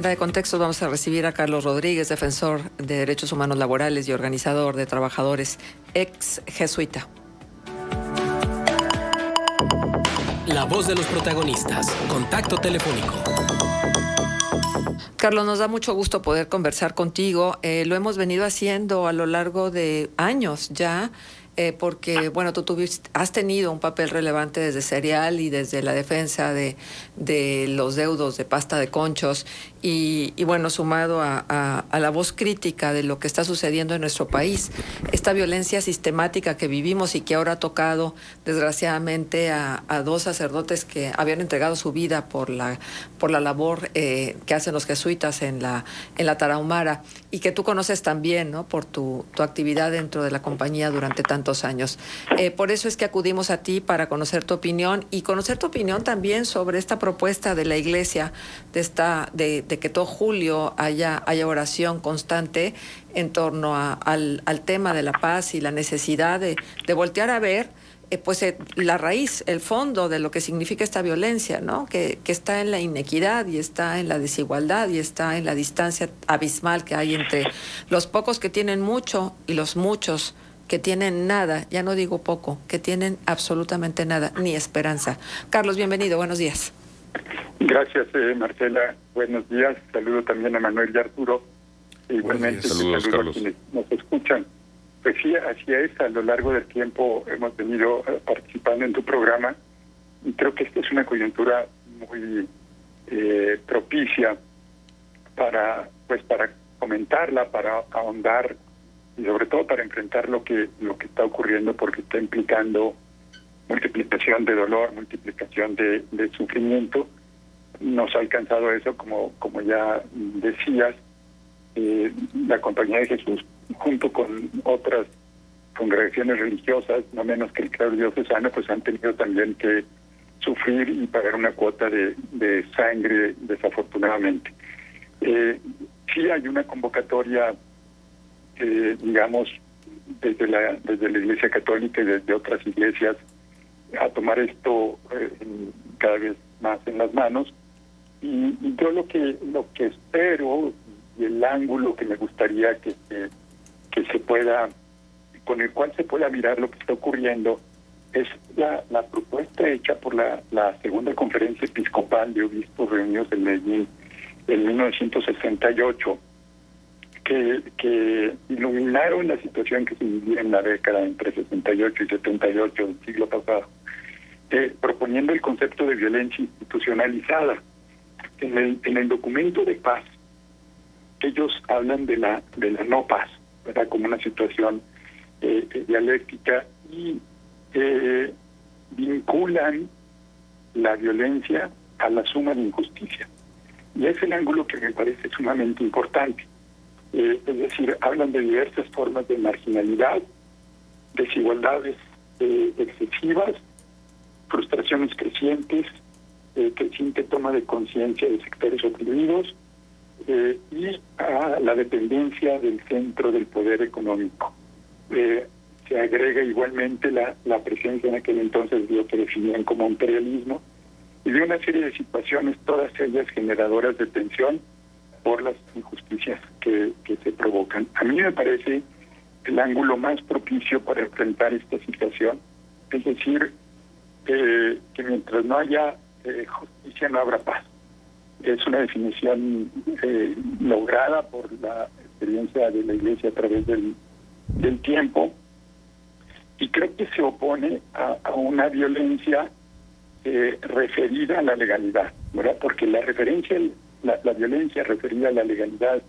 De contexto, vamos a recibir a Carlos Rodríguez, defensor de derechos humanos laborales y organizador de trabajadores, ex jesuita. La voz de los protagonistas. Contacto telefónico. Carlos, nos da mucho gusto poder conversar contigo. Lo hemos venido haciendo a lo largo de años ya, porque, bueno, has tenido un papel relevante desde Serial y desde la defensa de los deudos de pasta de conchos y bueno, sumado a la voz crítica de lo que está sucediendo en nuestro país. Esta violencia sistemática que vivimos y que ahora ha tocado, desgraciadamente, a dos sacerdotes que habían entregado su vida por la labor que hacen los jesuitas en la Tarahumara, y que tú conoces también, ¿no?, por tu actividad dentro de la compañía durante tantos años. Por eso es que acudimos a ti para conocer tu opinión y conocer tu opinión también sobre esta propuesta de la Iglesia de que todo julio haya oración constante en torno al tema de la paz y la necesidad de voltear a ver la raíz, el fondo de lo que significa esta violencia, ¿no? Que está en la inequidad y está en la desigualdad y está en la distancia abismal que hay entre los pocos que tienen mucho y los muchos que tienen nada, ya no digo poco, que tienen absolutamente nada, ni esperanza. Carlos, bienvenido, buenos días. Gracias, Marcela. Buenos días. Saludo también a Manuel y Arturo. Igualmente, saludos, Carlos. A quienes nos escuchan. Pues sí, así es. A lo largo del tiempo hemos venido participando en tu programa y creo que esta es una coyuntura muy propicia para comentarla, para ahondar y sobre todo para enfrentar lo que está ocurriendo, porque está implicando multiplicación de dolor, multiplicación de sufrimiento. Nos ha alcanzado eso, como ya decías, la Compañía de Jesús, junto con otras congregaciones religiosas, no menos que el clero diocesano, pues han tenido también que sufrir y pagar una cuota de sangre, desafortunadamente. Sí hay una convocatoria, digamos, desde la Iglesia Católica y desde otras iglesias, a tomar esto cada vez más en las manos, y yo lo que espero, y el ángulo que me gustaría que se pueda, con el cual se pueda mirar lo que está ocurriendo, es la propuesta hecha por la Segunda Conferencia Episcopal de Obispos reunidos en Medellín en 1968, que iluminaron la situación que se vivía en la década entre 68 y 78 del siglo pasado, proponiendo el concepto de violencia institucionalizada. En el documento de paz, ellos hablan de la no paz, ¿verdad?, como una situación dialéctica, y vinculan la violencia a la suma de injusticia. Y es el ángulo que me parece sumamente importante. Es decir, hablan de diversas formas de marginalidad, desigualdades excesivas, frustraciones crecientes, creciente toma de conciencia de sectores oprimidos, y a la dependencia del centro del poder económico. Se agrega igualmente la presencia en aquel entonces de lo que definían como imperialismo, y de una serie de situaciones, todas ellas generadoras de tensión por las injusticias que se provocan. A mí me parece el ángulo más propicio para enfrentar esta situación, es decir, que mientras no haya justicia no habrá paz. Es una definición lograda por la experiencia de la Iglesia a través del tiempo, y creo que se opone a una violencia referida a la legalidad, ¿verdad? Porque la violencia referida a la legalidad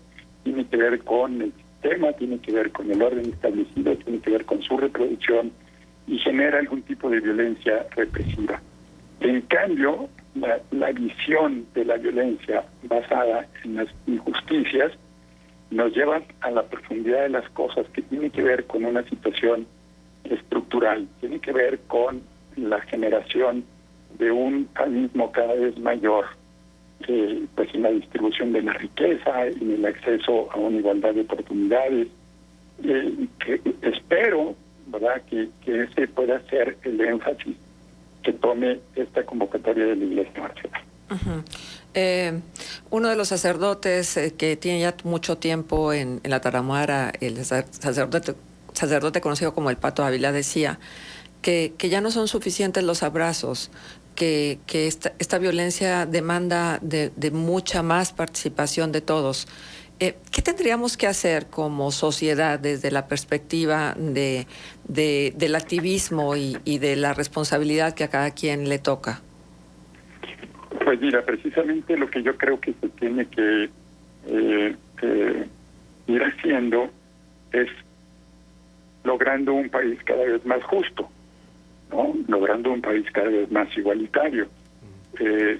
tiene que ver con el sistema, tiene que ver con el orden establecido, tiene que ver con su reproducción y genera algún tipo de violencia represiva. En cambio, la visión de la violencia basada en las injusticias nos lleva a la profundidad de las cosas, que tiene que ver con una situación estructural, tiene que ver con la generación de un abismo cada vez mayor, pues en la distribución de la riqueza, en el acceso a una igualdad de oportunidades. Que espero, ¿verdad?, que ese pueda ser el énfasis que tome esta convocatoria de la Iglesia, Marcela. Uno de los sacerdotes que tiene ya mucho tiempo en la Tarahumara, el sacerdote conocido como el Pato Ávila, decía que ya no son suficientes los abrazos, que esta violencia demanda de mucha más participación de todos. ¿Qué tendríamos que hacer como sociedad desde la perspectiva del activismo y de la responsabilidad que a cada quien le toca? Pues mira, precisamente lo que yo creo que se tiene que ir haciendo es logrando un país cada vez más justo, ¿no? Logrando un país cada vez más igualitario,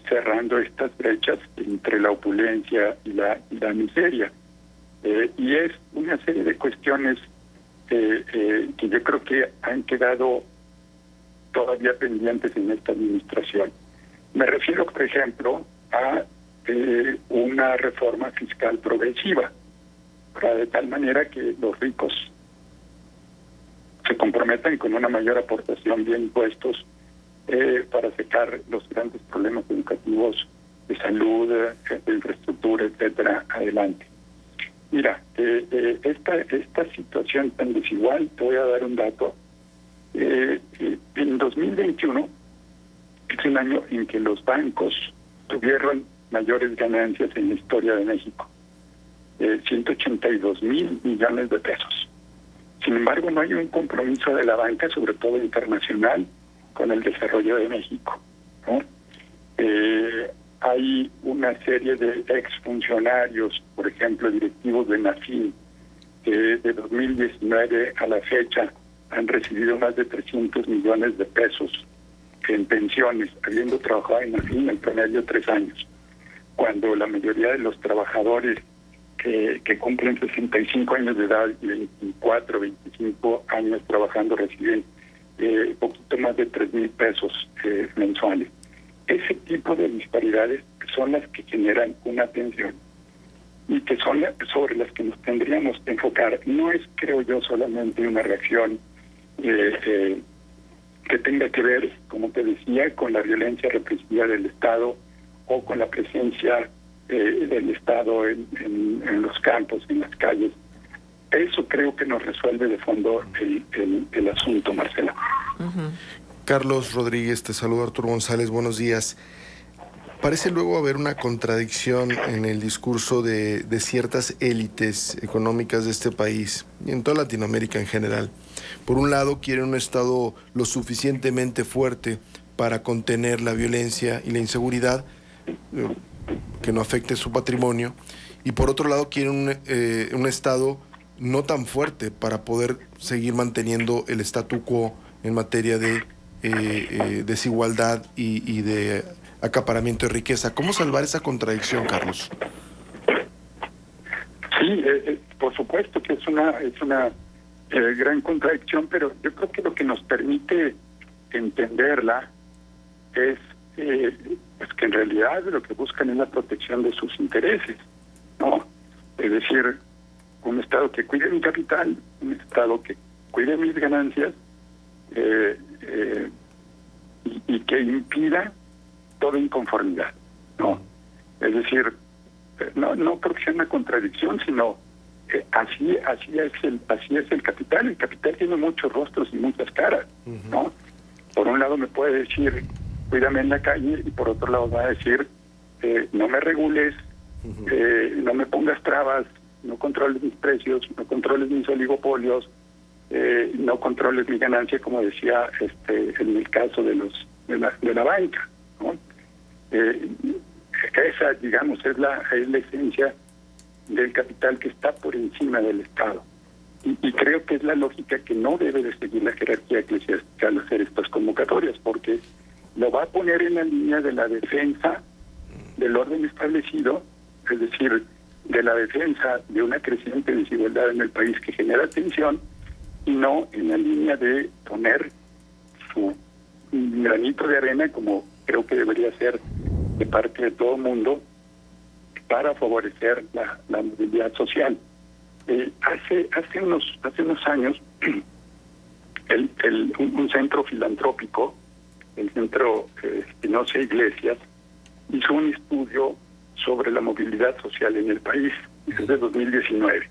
cerrando estas brechas entre la opulencia y la miseria. Y es una serie de cuestiones que yo creo que han quedado todavía pendientes en esta administración. Me refiero, por ejemplo, a una reforma fiscal progresiva, de tal manera que los ricos se comprometan con una mayor aportación de impuestos para sacar los grandes problemas educativos, de salud, de infraestructura, etcétera, adelante. Mira, esta situación tan desigual, te voy a dar un dato. En 2021 es un año en que los bancos tuvieron mayores ganancias en la historia de México, 182 mil millones de pesos. Sin embargo, no hay un compromiso de la banca, sobre todo internacional, con el desarrollo de México, ¿no? Hay una serie de exfuncionarios, por ejemplo, directivos de NAFIN, que de 2019 a la fecha han recibido más de 300 millones de pesos en pensiones, habiendo trabajado en NAFIN en promedio 3 años, cuando la mayoría de los trabajadores que cumplen 65 años de edad y 24, 25 años trabajando reciben poquito más de 3,000 pesos mensuales. Ese tipo de disparidades son las que generan una tensión y que son sobre las que nos tendríamos que enfocar. No es, creo yo, solamente una reacción que tenga que ver, como te decía, con la violencia represiva del Estado o con la presencia del Estado en los campos, en las calles. Eso creo que nos resuelve de fondo el asunto, Marcela. Uh-huh. Carlos Rodríguez, te saludo Arturo González, buenos días. Parece luego haber una contradicción en el discurso de ciertas élites económicas de este país y en toda Latinoamérica en general. Por un lado, quieren un Estado lo suficientemente fuerte para contener la violencia y la inseguridad, que no afecte su patrimonio, y por otro lado quieren un Estado no tan fuerte para poder seguir manteniendo el statu quo en materia de desigualdad y de acaparamiento de riqueza. ¿Cómo salvar esa contradicción, Carlos? Sí, por supuesto que es una gran contradicción, pero yo creo que lo que nos permite entenderla es pues que en realidad lo que buscan es la protección de sus intereses, ¿no? Es decir, un Estado que cuide mi capital, un Estado que cuide mis ganancias y que impida toda inconformidad, ¿no? Es decir, no creo que sea una contradicción, sino así es el capital. El capital tiene muchos rostros y muchas caras, ¿no? Por un lado me puede decir, cuídame en la calle, y por otro lado va a decir, no me regules, no me pongas trabas, no controles mis precios, no controles mis oligopolios, no controles mi ganancia, como decía en el caso de la banca, ¿no? Esa, digamos, es la esencia del capital que está por encima del Estado. Y creo que es la lógica que no debe de seguir la jerarquía eclesiástica al hacer estas convocatorias, porque lo va a poner en la línea de la defensa del orden establecido, es decir, de la defensa de una creciente desigualdad en el país que genera tensión, y no en la línea de poner su granito de arena, como creo que debería ser de parte de todo el mundo, para favorecer la movilidad social. Hace unos años, un centro filantrópico, el Centro Espinosa Iglesias, hizo un estudio sobre la movilidad social en el país, desde 2019.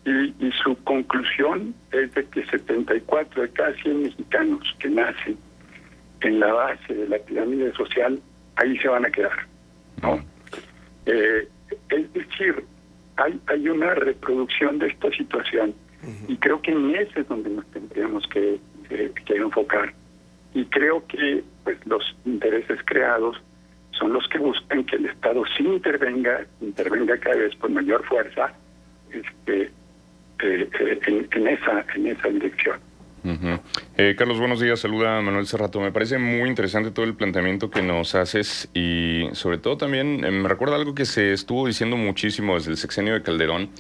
Y su conclusión es de que 74 de cada 100 mexicanos que nacen en la base de la pirámide social, ahí se van a quedar, ¿no? Es decir, hay una reproducción de esta situación, y creo que en ese es donde nos tendríamos que enfocar. Y creo que pues los intereses creados son los que buscan que el Estado sí intervenga cada vez con mayor fuerza en esa dirección. Carlos, buenos días, saluda Manuel Cerrato. Me parece muy interesante todo el planteamiento que nos haces y sobre todo también me recuerda algo que se estuvo diciendo muchísimo desde el sexenio de Calderón,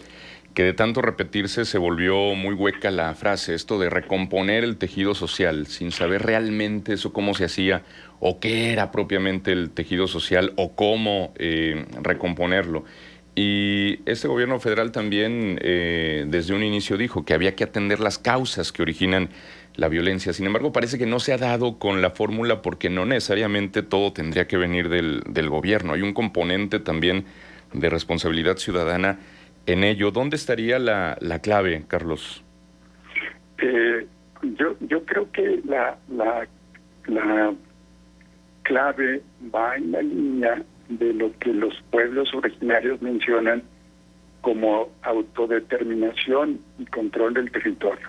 que de tanto repetirse se volvió muy hueca la frase, esto de recomponer el tejido social, sin saber realmente eso cómo se hacía o qué era propiamente el tejido social o cómo recomponerlo. Y este gobierno federal también desde un inicio dijo que había que atender las causas que originan la violencia. Sin embargo, parece que no se ha dado con la fórmula porque no necesariamente todo tendría que venir del gobierno. Hay un componente también de responsabilidad ciudadana en ello. ¿Dónde estaría la clave, Carlos? Yo creo que la clave va en la línea de lo que los pueblos originarios mencionan como autodeterminación y control del territorio.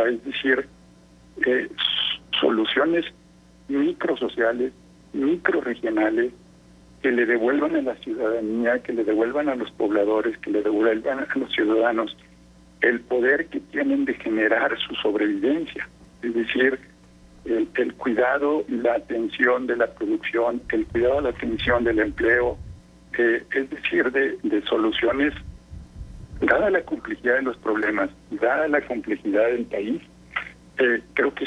Es decir, soluciones microsociales, microregionales, que le devuelvan a la ciudadanía, que le devuelvan a los pobladores, que le devuelvan a los ciudadanos el poder que tienen de generar su sobrevivencia. Es decir, el cuidado y la atención de la producción, el cuidado y la atención del empleo, es decir, de soluciones, dada la complejidad de los problemas, dada la complejidad del país, creo que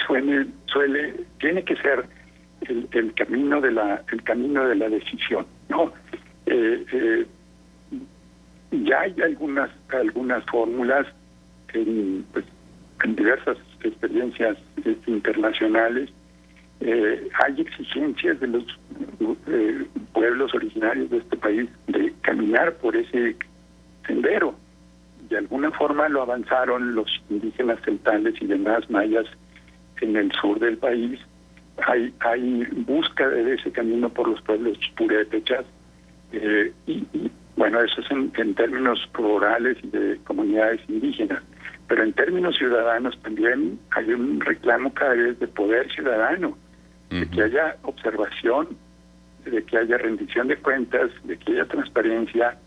tiene que ser el camino de la decisión, ¿no? Ya hay algunas fórmulas en diversas experiencias internacionales. Hay exigencias de los pueblos originarios de este país de caminar por ese sendero. De alguna forma lo avanzaron los indígenas celtales y demás mayas en el sur del país. Hay búsqueda de ese camino por los pueblos purépechas, y bueno, eso es en términos rurales y de comunidades indígenas, pero en términos ciudadanos también hay un reclamo cada vez de poder ciudadano, de que haya observación, de que haya rendición de cuentas, de que haya transparencia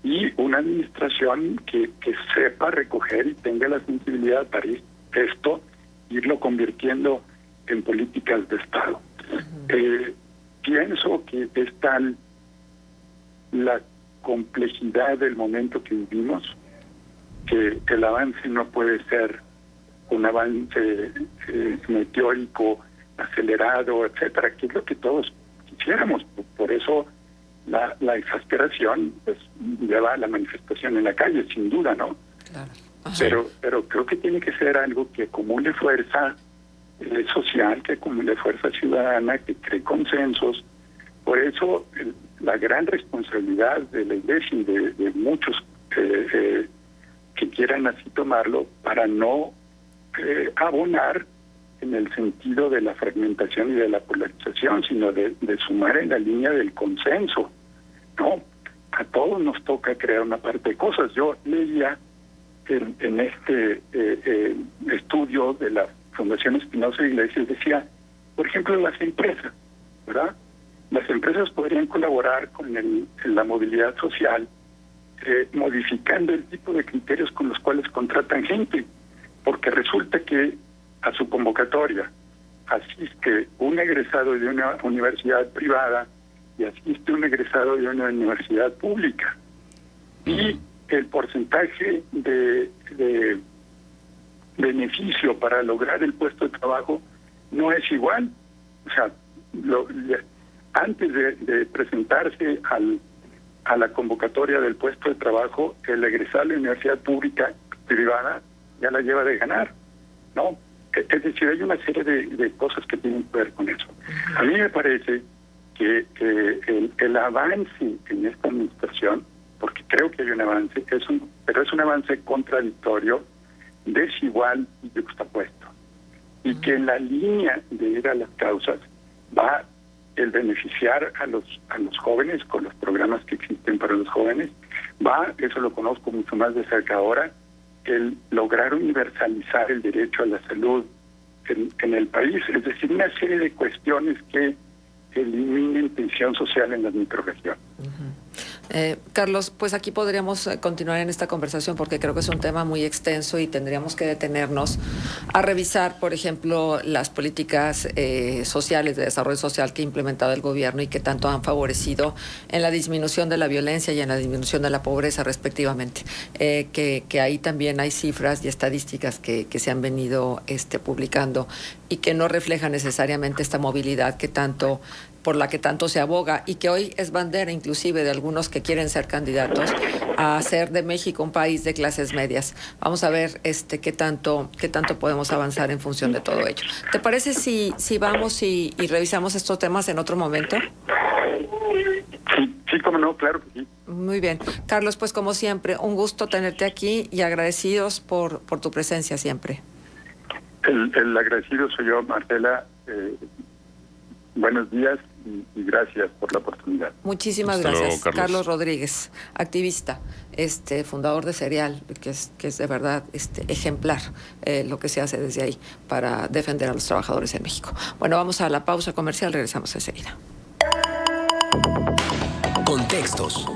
y una administración que sepa recoger y tenga la sensibilidad para esto, irlo convirtiendo en políticas de Estado. Pienso que es tal la complejidad del momento que vivimos que el avance no puede ser un avance meteórico, acelerado, etcétera, que es lo que todos quisiéramos. Por eso la exasperación pues lleva a la manifestación en la calle, sin duda, ¿no? Claro. Pero creo que tiene que ser algo que acumule fuerza social, que acumule fuerza ciudadana, que cree consensos. Por eso la gran responsabilidad de la Iglesia y de muchos que quieran así tomarlo, para no abonar en el sentido de la fragmentación y de la polarización, sino de sumar en la línea del consenso, ¿no? A todos nos toca crear una parte de cosas. Yo leía en este estudio de la Fundación Espinosa Iglesias, decía, por ejemplo, las empresas, ¿verdad? Las empresas podrían colaborar con la movilidad social, modificando el tipo de criterios con los cuales contratan gente, porque resulta que a su convocatoria asiste un egresado de una universidad privada y asiste un egresado de una universidad pública. Y el porcentaje de beneficio para lograr el puesto de trabajo no es igual. O sea, antes de presentarse a la convocatoria del puesto de trabajo, el egresado de la universidad pública privada ya la lleva de ganar, ¿no? Es decir, hay una serie de cosas que tienen que ver con eso. A mí me parece que el avance en esta administración, porque creo que hay un avance, pero es un avance contradictorio, desigual y justapuesto. Y que en la línea de ir a las causas va el beneficiar a los jóvenes con los programas que existen para los jóvenes, va, eso lo conozco mucho más de cerca ahora, el lograr universalizar el derecho a la salud en el país, es decir, una serie de cuestiones que eliminen tensión social en las microrregiones. Carlos, pues aquí podríamos continuar en esta conversación porque creo que es un tema muy extenso y tendríamos que detenernos a revisar, por ejemplo, las políticas sociales de desarrollo social que ha implementado el gobierno y que tanto han favorecido en la disminución de la violencia y en la disminución de la pobreza respectivamente. Que ahí también hay cifras y estadísticas que se han venido publicando y que no reflejan necesariamente esta movilidad por la que tanto se aboga y que hoy es bandera inclusive de algunos que quieren ser candidatos a hacer de México un país de clases medias. Vamos a ver qué tanto podemos avanzar en función de todo ello. ¿Te parece si vamos y revisamos estos temas en otro momento? Sí, cómo no, claro que sí. Muy bien. Carlos, pues como siempre, un gusto tenerte aquí y agradecidos por tu presencia siempre. El agradecido soy yo, Marcela. Buenos días y gracias por la oportunidad. Muchísimas Hasta gracias. luego, Carlos Rodríguez, activista, fundador de Serial, que es de verdad ejemplar lo que se hace desde ahí para defender a los trabajadores en México. Bueno, vamos a la pausa comercial, regresamos enseguida. Contextos.